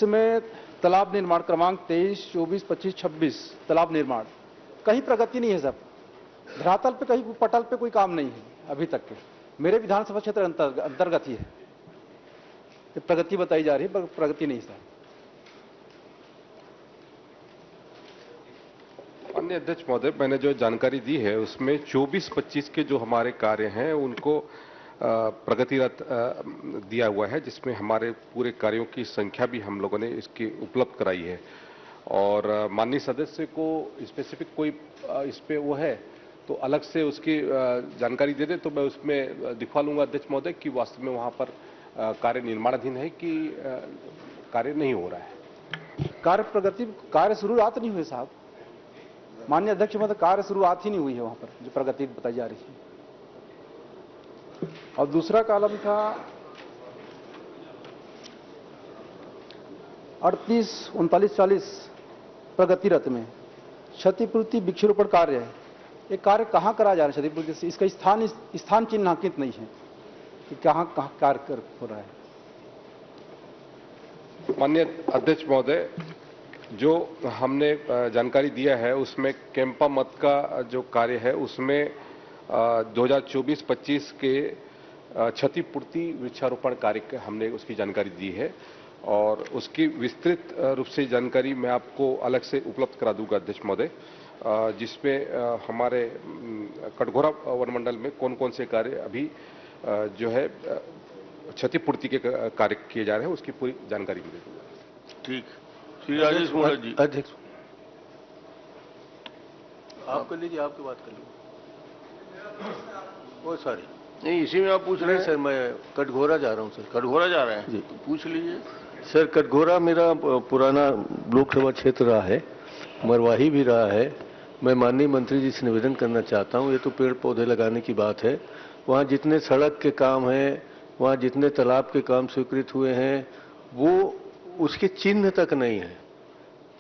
में तालाब निर्माण क्रमांक 23, 24, 25, 26 तालाब निर्माण कहीं प्रगति नहीं है साहब। धरातल पे कहीं पटल पे कोई काम नहीं है अभी तक के। मेरे विधानसभा क्षेत्र अंतर्गत ही है। प्रगति बताई जा रही है, प्रगति नहीं साहब। अन्य अध्यक्ष महोदय, मैंने जो जानकारी दी है उसमें 24-25 के जो हमारे कार्य हैं उनको प्रगतिरत दिया हुआ है, जिसमें हमारे पूरे कार्यों की संख्या भी हम लोगों ने इसकी उपलब्ध कराई है। और माननीय सदस्य को स्पेसिफिक कोई इस पे वो है तो अलग से उसकी जानकारी दे दे तो मैं उसमें दिखवा लूंगा अध्यक्ष महोदय कि वास्तव में वहां पर कार्य निर्माणाधीन है कि कार्य नहीं हो रहा है। कार्य शुरुआत नहीं हुई साहब। माननीय अध्यक्ष महोदय, कार्य शुरुआत ही नहीं हुई है वहां पर जो प्रगति बताई जा रही है। और दूसरा कॉलम था 38, 39, 40 प्रगतिरत में क्षतिपूर्ति वृक्षारोपण कार्य है। ये कार्य कहां करा जा रहा है क्षतिपूर्ति से? इसका स्थान चिन्हांकित नहीं है कि कहां कार्य हो रहा है। माननीय अध्यक्ष महोदय, जो हमने जानकारी दिया है उसमें कैंपा मत का जो कार्य है उसमें 2024-25 के क्षतिपूर्ति वृक्षारोपण कार्य हमने उसकी जानकारी दी है और उसकी विस्तृत रूप से जानकारी मैं आपको अलग से उपलब्ध करा दूंगा अध्यक्ष महोदय, जिसमें हमारे कटघोरा वनमंडल में कौन कौन से कार्य अभी जो है क्षतिपूर्ति के कार्य किए जा रहे हैं उसकी पूरी जानकारी भी दे दूंगा। ठीक। श्री राजेश मोहन जी। अध्यक्ष आप कर लीजिए, आपकी बात कर लीजिए। ओ सॉरी, नहीं इसी में आप पूछ रहे हैं सर। मैं कटघोरा जा रहा हूँ सर। कटघोरा जा रहे हैं जी, तो पूछ लीजिए सर। कटघोरा मेरा पुराना लोकसभा क्षेत्र रहा है, मरवाही भी रहा है। मैं माननीय मंत्री जी से निवेदन करना चाहता हूँ, ये तो पेड़ पौधे लगाने की बात है, वहाँ जितने सड़क के काम हैं, वहाँ जितने तालाब के काम स्वीकृत हुए हैं, वो उसके चिन्ह तक नहीं है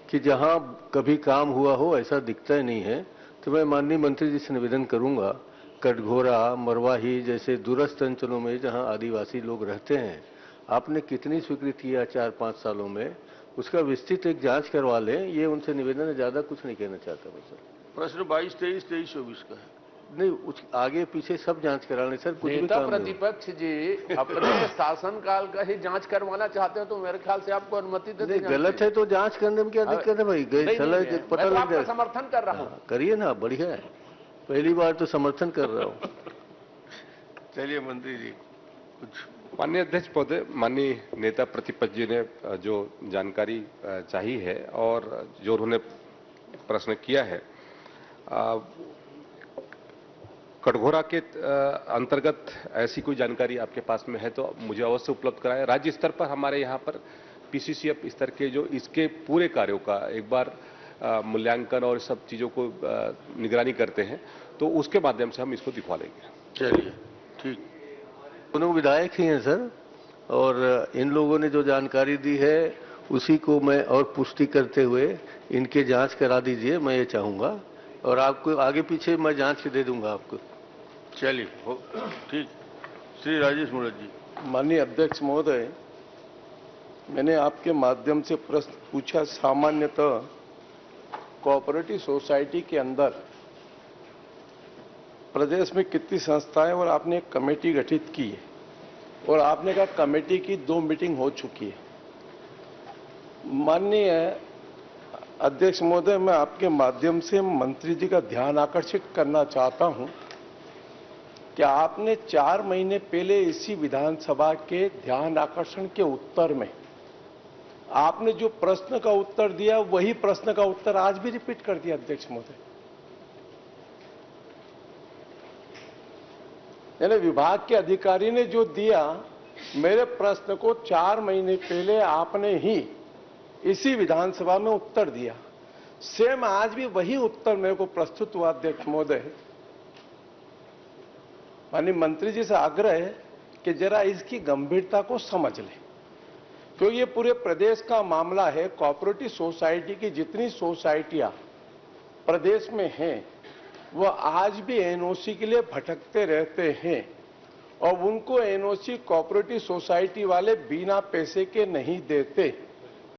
कि जहाँ कभी काम हुआ हो, ऐसा दिखता ही नहीं है। तो मैं माननीय मंत्री जी से निवेदन करूंगा, कटघोरा मरवाही जैसे दूरस्थ अंचलों में जहाँ आदिवासी लोग रहते हैं, आपने कितनी स्वीकृत किया 4-5 सालों में, उसका विस्तृत एक जांच करवा लें। ये उनसे निवेदन है, ज्यादा कुछ नहीं कहना चाहता मैं सर। प्रश्न 22, 23, 23, 24 का है। नहीं, आगे पीछे सब जांच करा लें सर। कुछ भी काम प्रतिपक्ष जी अपने शासन काल का ही जांच करवाना चाहते हैं तो मेरे ख्याल से आपको अनुमति दे दें। गलत है तो जांच करने में क्या दिक्कत है भाई? पता लग जाए। समर्थन कर रहा हूँ, करिए ना, बढ़िया है। पहली बार तो समर्थन कर रहा हूँ। चलिए मंत्री जी कुछ। माननीय अध्यक्ष महोदय, माननीय नेता प्रतिपक्ष जी ने जो जानकारी चाहिए है और जो उन्होंने प्रश्न किया है, कटघोरा के अंतर्गत ऐसी कोई जानकारी आपके पास में है तो मुझे अवश्य उपलब्ध कराएं। राज्य स्तर पर हमारे यहाँ पर पीसीसीएफ स्तर के जो इसके पूरे कार्यों का एक बार मूल्यांकन और सब चीजों को निगरानी करते हैं तो उसके माध्यम से हम इसको दिखवा लेंगे। चलिए ठीक। दोनों विधायक ही हैं सर, और इन लोगों ने जो जानकारी दी है उसी को मैं और पुष्टि करते हुए इनके जांच करा दीजिए, मैं ये चाहूंगा, और आपको आगे पीछे मैं जांच के दे दूंगा आपको। चलिए ठीक। श्री राजेश मोहन जी। माननीय अध्यक्ष महोदय, मैंने आपके माध्यम से प्रश्न पूछा, सामान्यतः कोऑपरेटिव सोसाइटी के अंदर प्रदेश में कितनी संस्थाएं, और आपने एक कमेटी गठित की है और आपने कहा कमेटी की 2 मीटिंग हो चुकी है। माननीय अध्यक्ष महोदय, मैं आपके माध्यम से मंत्री जी का ध्यान आकर्षित करना चाहता हूं कि आपने 4 महीने पहले इसी विधानसभा के ध्यान आकर्षण के उत्तर में आपने जो प्रश्न का उत्तर दिया वही प्रश्न का उत्तर आज भी रिपीट कर दिया अध्यक्ष महोदय। यानी विभाग के अधिकारी ने जो दिया, मेरे प्रश्न को 4 महीने पहले आपने ही इसी विधानसभा में उत्तर दिया। सेम आज भी वही उत्तर मेरे को प्रस्तुत हुआ अध्यक्ष महोदय। माननीय मंत्री जी से आग्रह है कि जरा इसकी गंभीरता को समझ लें, तो ये पूरे प्रदेश का मामला है। कोऑपरेटिव सोसाइटी की जितनी सोसाइटियां प्रदेश में हैं वो आज भी एनओसी के लिए भटकते रहते हैं और उनको एनओसी कोऑपरेटिव सोसाइटी वाले बिना पैसे के नहीं देते।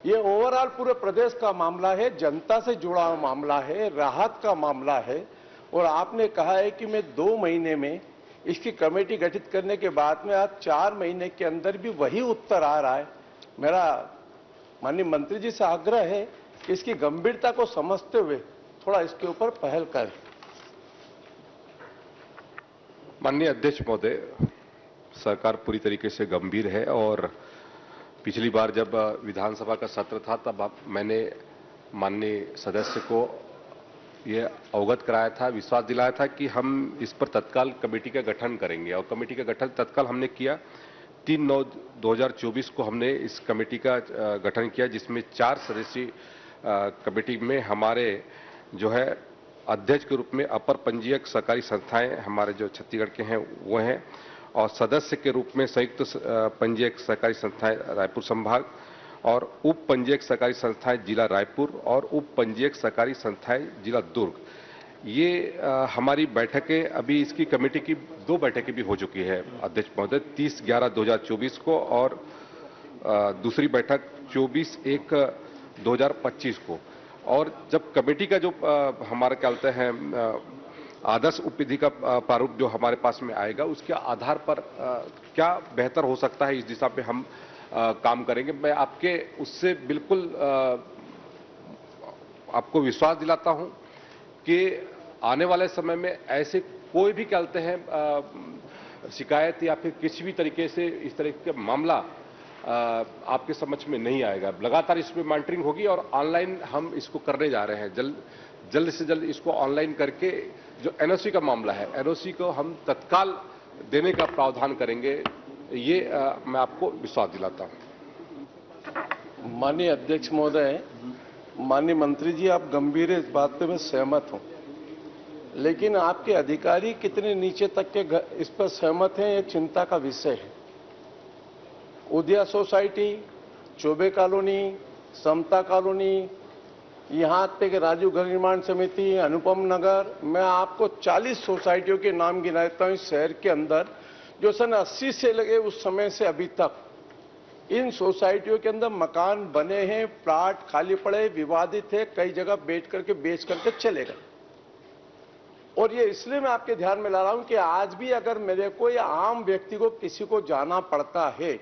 ये ओवरऑल पूरे प्रदेश का मामला है, जनता से जुड़ा हुआ मामला है, राहत का मामला है। और आपने कहा है कि मैं 2 महीने में इसकी कमेटी गठित करने के बाद में आज 4 महीने के अंदर भी वही उत्तर आ रहा है। मेरा माननीय मंत्री जी से आग्रह है कि इसकी गंभीरता को समझते हुए थोड़ा इसके ऊपर पहल करें। माननीय अध्यक्ष महोदय, सरकार पूरी तरीके से गंभीर है और पिछली बार जब विधानसभा का सत्र था तब मैंने माननीय सदस्य को यह अवगत कराया था, विश्वास दिलाया था कि हम इस पर तत्काल कमेटी का गठन करेंगे और कमेटी का गठन तत्काल हमने किया। 3/9/2024 को हमने इस कमेटी का गठन किया, जिसमें 4 सदस्यीय कमेटी में हमारे जो है अध्यक्ष के रूप में अपर पंजीयक सहकारी संस्थाएं हमारे जो छत्तीसगढ़ के हैं वो हैं और सदस्य के रूप में संयुक्त पंजीयक सहकारी संस्थाएं रायपुर संभाग और उप पंजीयक सहकारी संस्थाएं जिला रायपुर और उप पंजीयक सहकारी संस्थाएं जिला दुर्ग। ये हमारी बैठकें अभी इसकी कमेटी की 2 बैठकें भी हो चुकी है अध्यक्ष महोदय, 30/11/2024 को और दूसरी बैठक 24/1/2025 को। और जब कमेटी का जो हमारा क्या बोलते हैं आदर्श उपविधि का प्रारूप जो हमारे पास में आएगा उसके आधार पर क्या बेहतर हो सकता है इस दिशा पे हम काम करेंगे। मैं आपके उससे बिल्कुल आपको विश्वास दिलाता हूं कि आने वाले समय में ऐसे कोई भी क्या बोलते हैं शिकायत या फिर किसी भी तरीके से इस तरह का मामला आपके समक्ष में नहीं आएगा। लगातार इसमें मॉनिटरिंग होगी और ऑनलाइन हम इसको करने जा रहे हैं। जल्द से जल्द इसको ऑनलाइन करके जो एनओसी का मामला है, एनओसी को हम तत्काल देने का प्रावधान करेंगे, ये मैं आपको विश्वास दिलाता हूं। माननीय अध्यक्ष महोदय, माननीय मंत्री जी, आप गंभीर है, इस बात पे मैं सहमत हूं, लेकिन आपके अधिकारी कितने नीचे तक के इस पर सहमत हैं, ये चिंता का विषय है। उदया सोसाइटी, चौबे कॉलोनी, समता कॉलोनी, यहां तक राजू घर निर्माण समिति, अनुपम नगर, मैं आपको 40 सोसाइटियों के नाम गिनाता हूं इस शहर के अंदर, जो सन 80 से लगे उस समय से अभी तक इन सोसाइटियों के अंदर मकान बने हैं, प्लाट खाली पड़े, विवादित है, कई जगह बेच करके चले गए। और ये इसलिए मैं आपके ध्यान में ला रहा हूं कि आज भी अगर मेरे को या आम व्यक्ति को किसी को जाना पड़ता है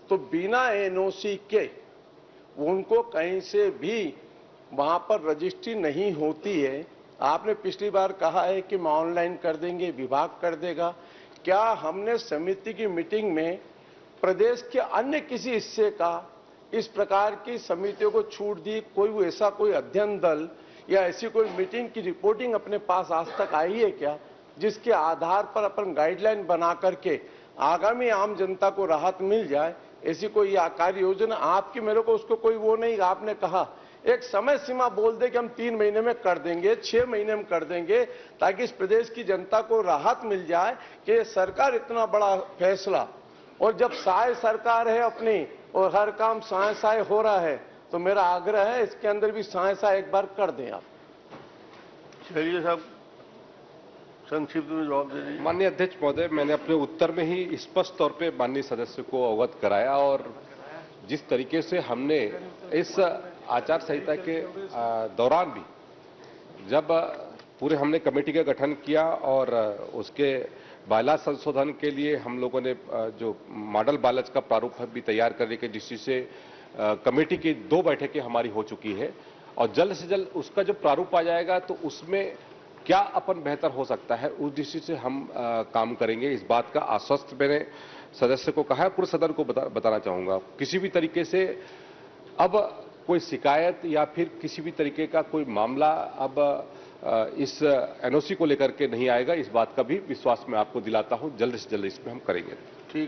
तो बिना एनओसी के उनको कहीं से भी वहां पर रजिस्ट्री नहीं होती है। आपने पिछली बार कहा है कि मैं ऑनलाइन कर देंगे, विभाग कर देगा। क्या हमने समिति की मीटिंग में प्रदेश के अन्य किसी हिस्से का इस प्रकार की समितियों को छूट दी? कोई ऐसा कोई अध्ययन दल या ऐसी कोई मीटिंग की रिपोर्टिंग अपने पास आज तक आई है क्या, जिसके आधार पर अपन गाइडलाइन बना करके आगामी आम जनता को राहत मिल जाए? ऐसी कोई कार्य योजना आपकी मेरे को उसको कोई वो नहीं। आपने कहा एक समय सीमा बोल दे कि हम 3 महीने में कर देंगे, 6 महीने में कर देंगे, ताकि इस प्रदेश की जनता को राहत मिल जाए कि सरकार इतना बड़ा फैसला, और जब साय सरकार है अपनी और हर काम साय साय हो रहा है, तो मेरा आग्रह है इसके अंदर भी साय साय एक बार कर दें आप। चलिए साहब, संक्षिप्त में जवाब दे दीजिए। माननीय अध्यक्ष महोदय, मैंने अपने उत्तर में ही स्पष्ट तौर पे माननीय सदस्य को अवगत कराया और जिस तरीके से हमने इस आचार संहिता के दौरान भी जब पूरे हमने कमेटी का गठन किया और उसके बायलॉज संशोधन के लिए हम लोगों ने जो मॉडल बायलॉज का प्रारूप भी तैयार करने के दृष्टि से कमेटी की 2 बैठकें हमारी हो चुकी है और जल्द से जल्द उसका जो प्रारूप आ जाएगा तो उसमें क्या अपन बेहतर हो सकता है उस दृष्टि से हम काम करेंगे। इस बात का आश्वस्त मैंने सदस्य को कहा है, पूरे सदन को बताना चाहूंगा। किसी भी तरीके से अब कोई शिकायत या फिर किसी भी तरीके का कोई मामला अब इस एनओसी को लेकर के नहीं आएगा, इस बात का भी विश्वास मैं आपको दिलाता हूं। जल्द से जल्द इसमें हम करेंगे। ठीक।